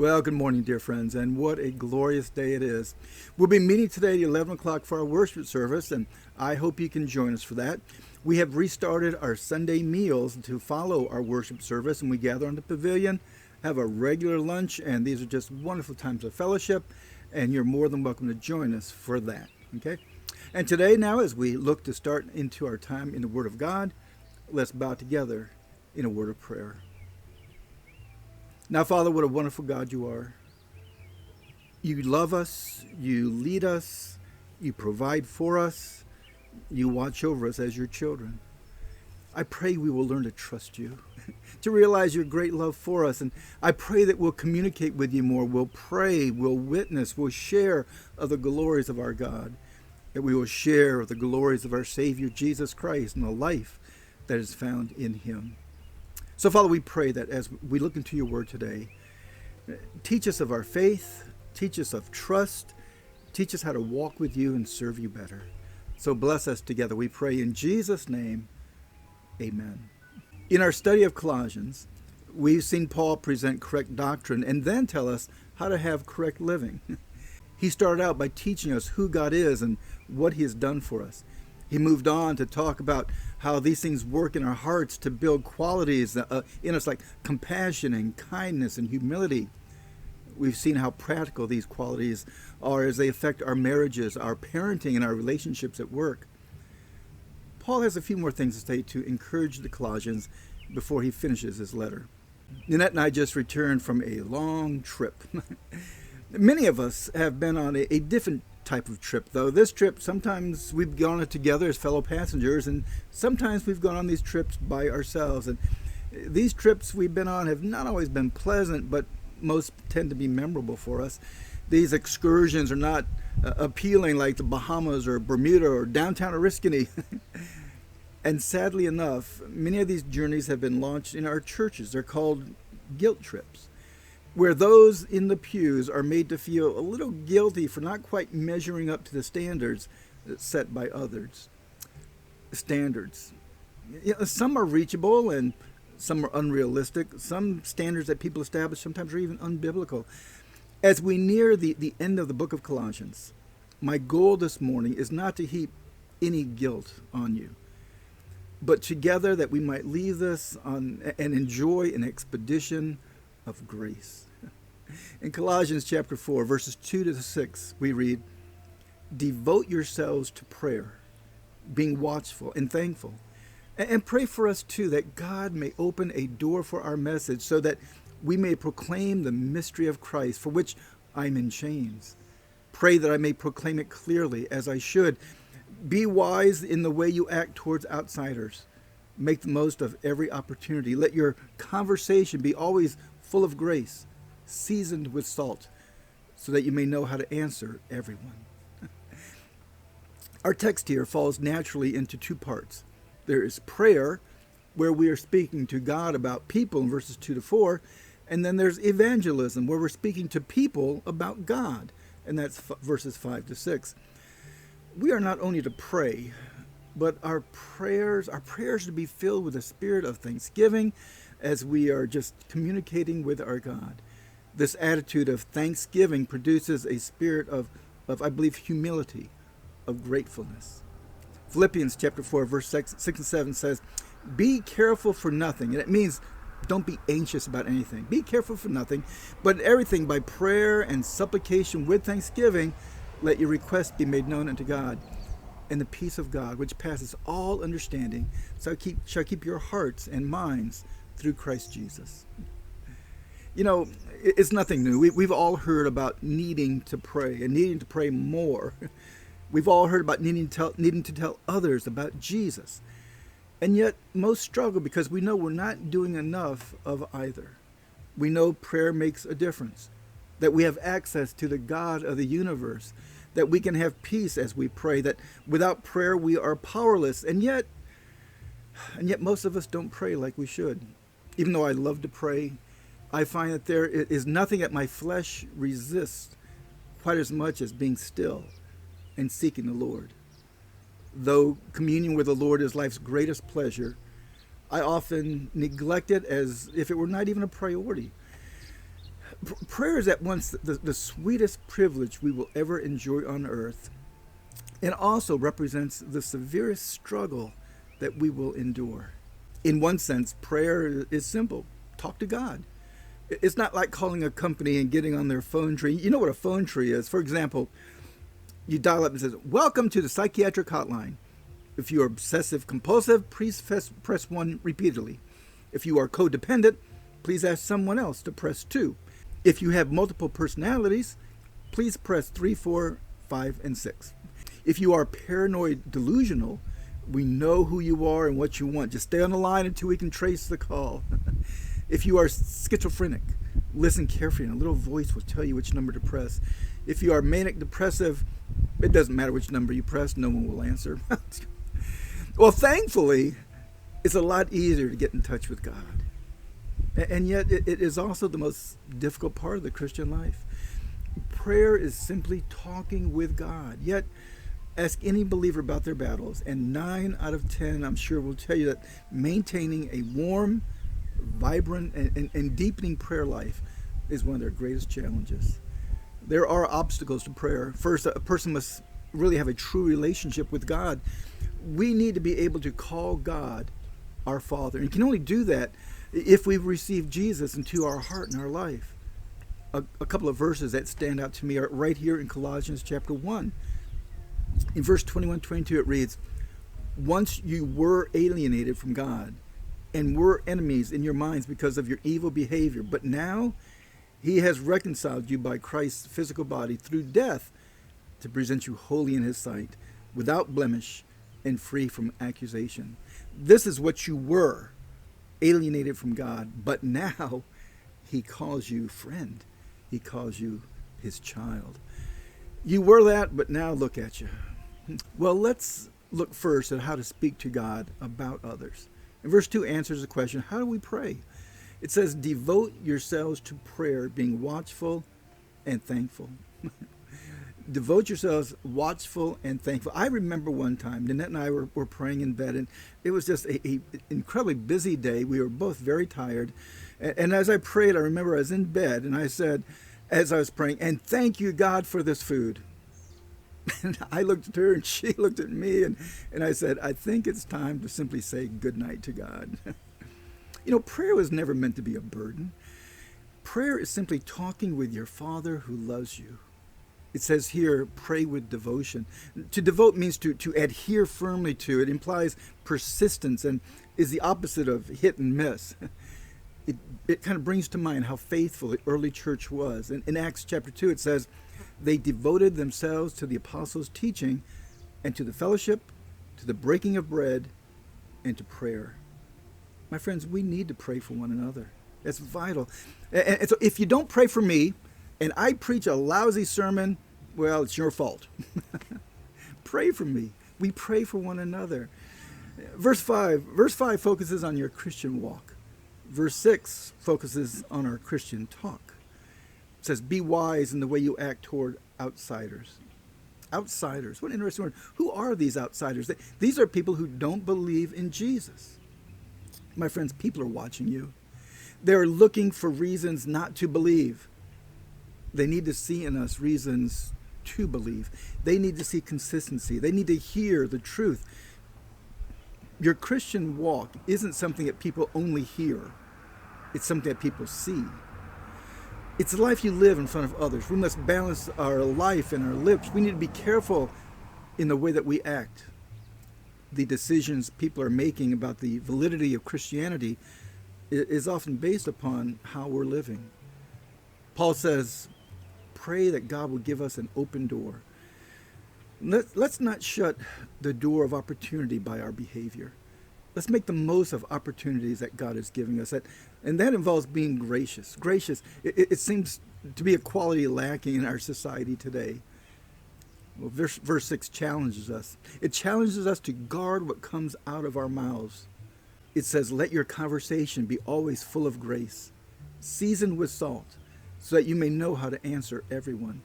Well, good morning, dear friends, and what a glorious day it is. We'll be meeting today at 11 o'clock for our worship service, and I hope you can join us for that. We have restarted our Sunday meals to follow our worship service, and we gather on the pavilion, have a regular lunch, and these are just wonderful times of fellowship, and you're more than welcome to join us for that, okay? And today, now, as we look to start into our time in the Word of God, let's bow together in a word of prayer. Now, Father, what a wonderful God you are. You love us, you lead us, you provide for us, you watch over us as your children. I pray we will learn to trust you, to realize your great love for us. And I pray that we'll communicate with you more. We'll pray, we'll witness, we'll share of the glories of our God, that we will share of the glories of our Savior, Jesus Christ, and the life that is found in him. So, Father, we pray that as we look into your word today, teach us of our faith, teach us of trust, teach us how to walk with you and serve you better. So bless us together, we pray in Jesus' name, amen. In our study of Colossians, we've seen Paul present correct doctrine and then tell us how to have correct living. He started out by teaching us who God is and what he has done for us. He moved on to talk about how these things work in our hearts to build qualities in us like compassion and kindness and humility. We've seen how practical these qualities are as they affect our marriages, our parenting, and our relationships at work. Paul has a few more things to say to encourage the Colossians before he finishes his letter. Nanette and I just returned from a long trip. Many of us have been on a different type of trip, though. This trip, sometimes we've gone on it together as fellow passengers, and sometimes we've gone on these trips by ourselves. And these trips we've been on have not always been pleasant, but most tend to be memorable for us. These excursions are not appealing like the Bahamas or Bermuda or downtown Oriskany. And sadly enough, many of these journeys have been launched in our churches. They're called guilt trips, where those in the pews are made to feel a little guilty for not quite measuring up to the standards set by others. Standards. Some are reachable and some are unrealistic. Some standards that people establish sometimes are even unbiblical. As we near the end of the book of Colossians, my goal this morning is not to heap any guilt on you, but together that we might leave this on and enjoy an expedition of grace. In Colossians chapter 4, verses 2 to 6, we read, "Devote yourselves to prayer, being watchful and thankful. And pray for us too, that God may open a door for our message so that we may proclaim the mystery of Christ, for which I'm in chains. Pray that I may proclaim it clearly as I should. Be wise in the way you act towards outsiders. Make the most of every opportunity. Let your conversation be always full of grace, seasoned with salt, so that you may know how to answer everyone." Our text here falls naturally into two parts. There is prayer, where we are speaking to God about people in verses 2 to 4, and then there's evangelism, where we're speaking to people about God, and that's verses 5 to 6. We are not only to pray, but our prayers to be filled with a spirit of thanksgiving as we are just communicating with our God. This attitude of thanksgiving produces a spirit of I believe, humility, of gratefulness. Philippians chapter 4, verse 6 and 7 says, "Be careful for nothing." And it means don't be anxious about anything. Be careful for nothing, but everything by prayer and supplication with thanksgiving, let your requests be made known unto God. And the peace of God, which passes all understanding, shall keep your hearts and minds through Christ Jesus. You know, it's nothing new. We've all heard about needing to pray and needing to pray more. We've all heard about needing to tell others about Jesus. And yet most struggle because we know we're not doing enough of either. We know prayer makes a difference, that we have access to the God of the universe, that we can have peace as we pray, that without prayer we are powerless. And yet most of us don't pray like we should. Even though I love to pray, I find that there is nothing that my flesh resists quite as much as being still and seeking the Lord. Though communion with the Lord is life's greatest pleasure, I often neglect it as if it were not even a priority. Prayer is at once the sweetest privilege we will ever enjoy on earth, and also represents the severest struggle that we will endure. In one sense, prayer is simple. Talk to God. It's not like calling a company and getting on their phone tree. You know what a phone tree is. For example, you dial up and says, "Welcome to the psychiatric hotline." If you are obsessive compulsive, please press 1 repeatedly. If you are codependent, please ask someone else to press 2. If you have multiple personalities, please press 3, 4, 5, and 6. If you are paranoid delusional, we know who you are and what you want. Just stay on the line until we can trace the call. If you are schizophrenic, listen carefully and a little voice will tell you which number to press. If you are manic depressive, it doesn't matter which number you press, no one will answer. Well, thankfully, it's a lot easier to get in touch with God. And yet, it is also the most difficult part of the Christian life. Prayer is simply talking with God. Yet, ask any believer about their battles, and 9 out of 10, I'm sure, will tell you that maintaining a warm, vibrant, and deepening prayer life is one of their greatest challenges. There are obstacles to prayer. First, a person must really have a true relationship with God. We need to be able to call God our Father. And you can only do that if we've received Jesus into our heart and our life. A couple of verses that stand out to me are right here in Colossians chapter 1. In verse 21-22 it reads, "Once you were alienated from God and were enemies in your minds because of your evil behavior, but now he has reconciled you by Christ's physical body through death to present you holy in his sight, without blemish and free from accusation." This is what you were, alienated from God, but now he calls you friend. He calls you his child. You were that, but now look at you. Well, let's look first at how to speak to God about others. And verse 2 answers the question, how do we pray? It says, devote yourselves to prayer, being watchful and thankful. Devote yourselves watchful and thankful. I remember one time, Nanette and I were praying in bed, and it was just an incredibly busy day. We were both very tired. And as I prayed, I remember I was in bed, and I said, as I was praying, and thank you, God, for this food. And I looked at her, and she looked at me, and I said, I think it's time to simply say goodnight to God. You know, prayer was never meant to be a burden. Prayer is simply talking with your Father who loves you. It says here, pray with devotion. To devote means to adhere firmly to. It implies persistence and is the opposite of hit and miss. It kind of brings to mind how faithful the early church was. In Acts chapter 2, it says, they devoted themselves to the apostles' teaching and to the fellowship, to the breaking of bread, and to prayer. My friends, we need to pray for one another. That's vital. And so if you don't pray for me, and I preach a lousy sermon, well, it's your fault. Pray for me. We pray for one another. Verse 5 focuses on your Christian walk. Verse 6 focuses on our Christian talk. It says, be wise in the way you act toward outsiders. Outsiders. What an interesting word. Who are these outsiders? These are people who don't believe in Jesus. My friends, people are watching you. They're looking for reasons not to believe. They need to see in us reasons to believe. They need to see consistency. They need to hear the truth. Your Christian walk isn't something that people only hear. It's something that people see. It's the life you live in front of others. We must balance our life and our lips. We need to be careful in the way that we act. The decisions people are making about the validity of Christianity is often based upon how we're living. Paul says, pray that God will give us an open door. Let's not shut the door of opportunity by our behavior. Let's make the most of opportunities that God is giving us. And that involves being gracious. Gracious, it seems to be a quality lacking in our society today. Well, verse 6 challenges us. It challenges us to guard what comes out of our mouths. It says, let your conversation be always full of grace, seasoned with salt, so that you may know how to answer everyone.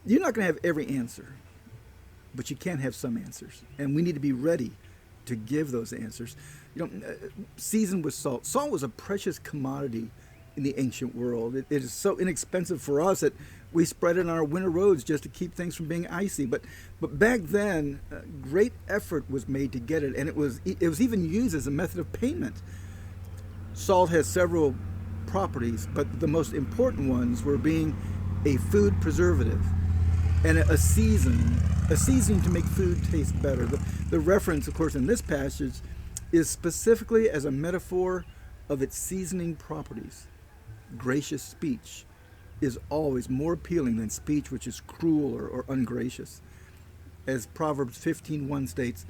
You're not going to have every answer, but you can have some answers. And we need to be ready to give those answers. You know, seasoned with salt. Salt was a precious commodity in the ancient world. It is so inexpensive for us that we spread it on our winter roads just to keep things from being icy. But back then, great effort was made to get it, and it was even used as a method of payment. Salt has several properties, but the most important ones were being a food preservative and a seasoning to make food taste better. The reference, of course, in this passage is specifically as a metaphor of its seasoning properties. Gracious speech is always more appealing than speech which is cruel or ungracious. As Proverbs 15:1 states,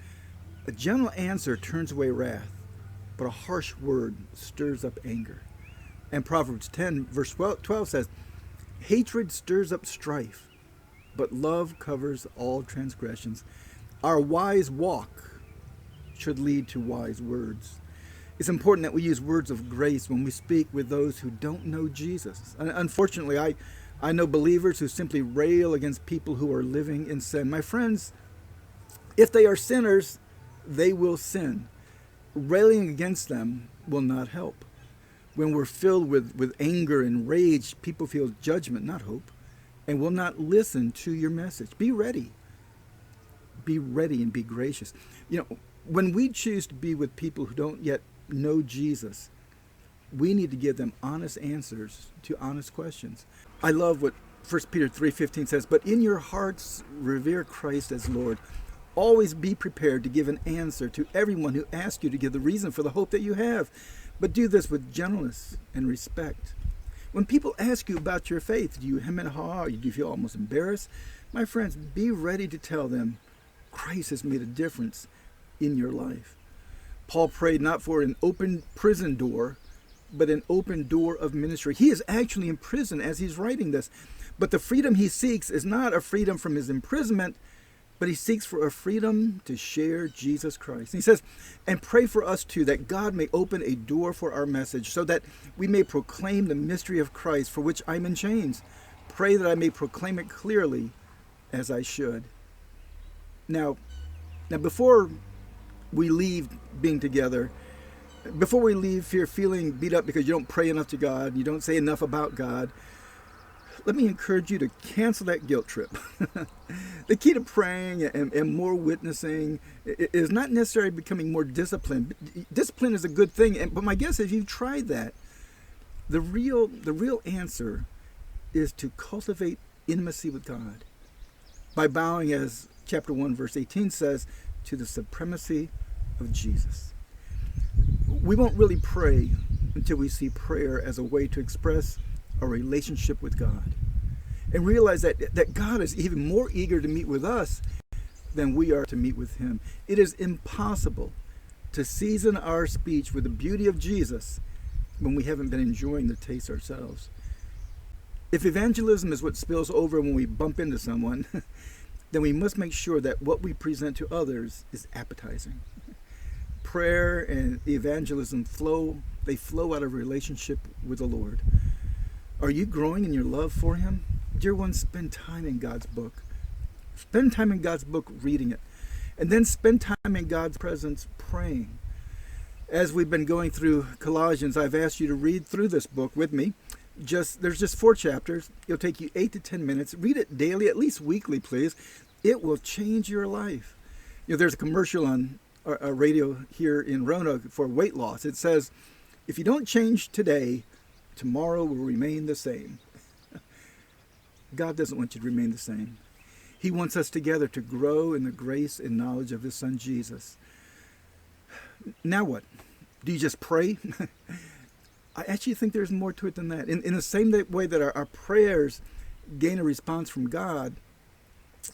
a gentle answer turns away wrath, but a harsh word stirs up anger. And Proverbs 10 verse 12 says, hatred stirs up strife, but love covers all transgressions. Our wise walk should lead to wise words. It's important that we use words of grace when we speak with those who don't know Jesus. Unfortunately, I know believers who simply rail against people who are living in sin. My friends, if they are sinners, they will sin. Railing against them will not help. When we're filled with anger and rage, people feel judgment, not hope, and will not listen to your message. Be ready. Be ready and be gracious. When we choose to be with people who don't yet know Jesus, we need to give them honest answers to honest questions. I love what 1 Peter 3:15 says, but in your hearts revere Christ as Lord. Always be prepared to give an answer to everyone who asks you to give the reason for the hope that you have. But do this with gentleness and respect. When people ask you about your faith, do you hem and haw, or do you feel almost embarrassed? My friends, be ready to tell them Christ has made a difference in your life. Paul prayed not for an open prison door, but an open door of ministry. He is actually in prison as he's writing this. But the freedom he seeks is not a freedom from his imprisonment, but he seeks for a freedom to share Jesus Christ. And he says, and pray for us too, that God may open a door for our message, so that we may proclaim the mystery of Christ, for which I'm in chains. Pray that I may proclaim it clearly as I should. Now before we leave being together, before we leave here feeling beat up because you don't pray enough to God, you don't say enough about God, let me encourage you to cancel that guilt trip. The key to praying and more witnessing is not necessarily becoming more disciplined. Discipline is a good thing, but my guess is you've tried that. The real answer is to cultivate intimacy with God by bowing, as chapter 1 verse 18 says, to the supremacy of Jesus. We won't really pray until we see prayer as a way to express a relationship with God and realize that God is even more eager to meet with us than we are to meet with him. It is impossible to season our speech with the beauty of Jesus when we haven't been enjoying the taste ourselves. If evangelism is what spills over when we bump into someone, then we must make sure that what we present to others is appetizing. Prayer and evangelism flow out of relationship with the Lord. Are you growing in your love for him? Dear ones, spend time in God's book. Spend time in God's book reading it. And then spend time in God's presence praying. As we've been going through Colossians, I've asked you to read through this book with me. There's just 4 chapters. It'll take you 8 to 10 minutes. Read it daily, at least weekly, please. It will change your life. There's a commercial on a radio here in Roanoke for weight loss. It says, if you don't change today, tomorrow will remain the same. God doesn't want you to remain the same. He wants us together to grow in the grace and knowledge of his son, Jesus. Now what? Do you just pray? I actually think there's more to it than that. In the same way that our prayers gain a response from God,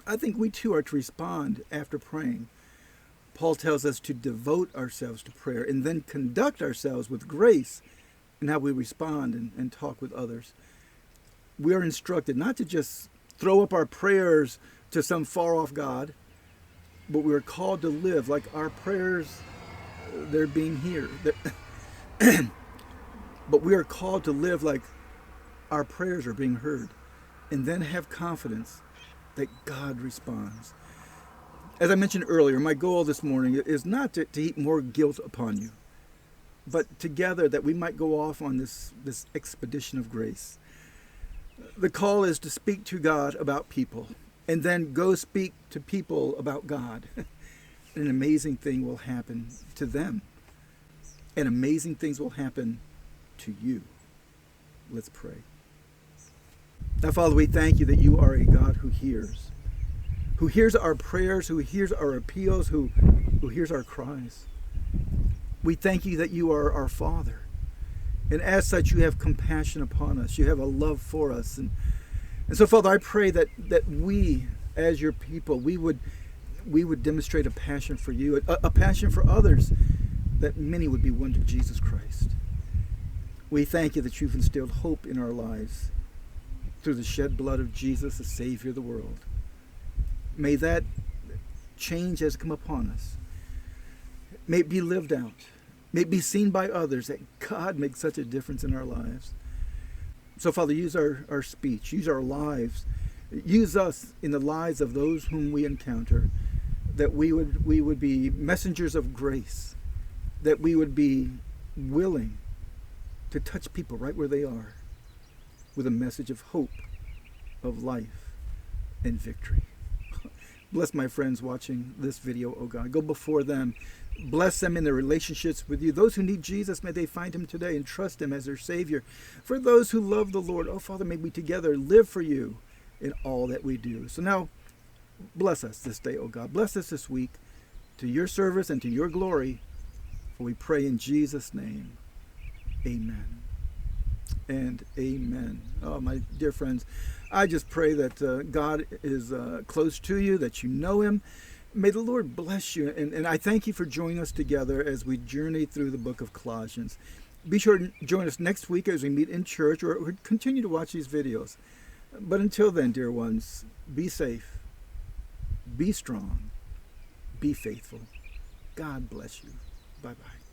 I think we too are to respond after praying. Paul tells us to devote ourselves to prayer and then conduct ourselves with grace in how we respond and talk with others. We are instructed not to just throw up our prayers to some far-off God, but we are called to live like our prayers, they're being heard. But we are called to live like our prayers are being heard, and then have confidence that God responds. As I mentioned earlier, my goal this morning is not to heap more guilt upon you, but together that we might go off on this expedition of grace. The call is to speak to God about people, and then go speak to people about God. An amazing thing will happen to them, and amazing things will happen to you. Let's pray. Now, Father, we thank you that you are a God who hears our prayers, who hears our appeals, who hears our cries. We thank you that you are our Father. And as such, you have compassion upon us. You have a love for us. And so, Father, I pray that we, as your people, we would demonstrate a passion for you, a passion for others, that many would be won to Jesus Christ. We thank you that you've instilled hope in our lives through the shed blood of Jesus, the Savior of the world. May that change has come upon us. May it be lived out. May it be seen by others that God makes such a difference in our lives. So, Father, use our speech, use our lives, use us in the lives of those whom we encounter, that we would be messengers of grace, that we would be willing to touch people right where they are with a message of hope, of life, and victory. Bless my friends watching this video, oh God. Go before them. Bless them in their relationships with you. Those who need Jesus, may they find him today and trust him as their Savior. For those who love the Lord, oh Father, may we together live for you in all that we do. So now, bless us this day, oh God. Bless us this week to your service and to your glory. For we pray in Jesus' name. Amen and amen. Oh, my dear friends, I just pray that God is close to you, that you know him. May the Lord bless you. And I thank you for joining us together as we journey through the book of Colossians. Be sure to join us next week as we meet in church, or continue to watch these videos. But until then, dear ones, be safe, be strong, be faithful. God bless you. Bye-bye.